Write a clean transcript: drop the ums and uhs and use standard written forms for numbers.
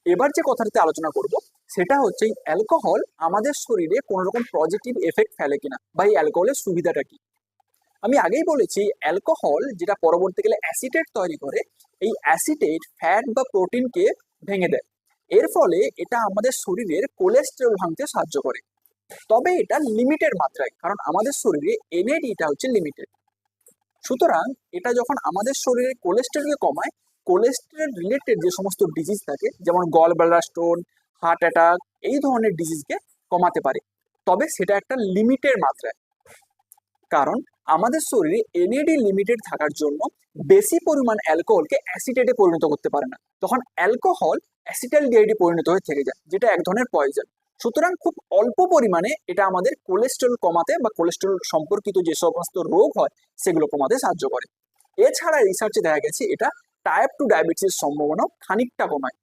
এবার যে কথাটিতে আলোচনা করব সেটা হচ্ছে এই অ্যালকোহল আমাদের শরীরে কোনো রকম পজিটিভ এফেক্ট ফেলে কিনা বা এই অ্যালকোহলের সুবিধাটা কি। আমি আগেই বলেছি অ্যালকোহল যেটা পরবর্তীকালে অ্যাসিটেট তৈরি করে, এই অ্যাসিটেট ফ্যাট বা প্রোটিনকে ভেঙে দেয়। এর ফলে এটা আমাদের শরীরের কোলেস্টেরল ভাঙতে সাহায্য করে, তবে এটা লিমিটেড মাত্রায়, কারণ আমাদের শরীরে এনএডিটা হচ্ছে লিমিটেড। সুতরাং এটা যখন আমাদের শরীরে কোলেস্টেরলকে কমায়, কোলেস্টেরল রিলেটেড যে সমস্ত ডিজিজ থাকে যেমন gall bladder stone, heart attack, এই ধরনের ডিজিজকে কমাতে পারে, তবে সেটা একটা লিমিটেড মাত্রায়। কারণ আমাদের শরীরে এনএডি লিমিটেড থাকার জন্য বেশি পরিমাণ অ্যালকোহলকে অ্যাসিটেটে পরিণত করতে পারে না, তখন অ্যালকোহল অ্যাসিটালডিহাইডে পরিণত হয়ে থেকে যায়, যেটা এক ধরনের পয়জন। সুতরাং খুব অল্প পরিমাণে এটা আমাদের কোলেস্টেরল কমাতে বা কোলেস্টেরল সম্পর্কিত যে সমস্ত রোগ হয় সেগুলো কমাতে সাহায্য করে। এছাড়া রিসার্চে দেখা গেছে এটা টাইপ 2 ডায়াবেটিসের সম্ভাবনাও খানিকটা কমায়।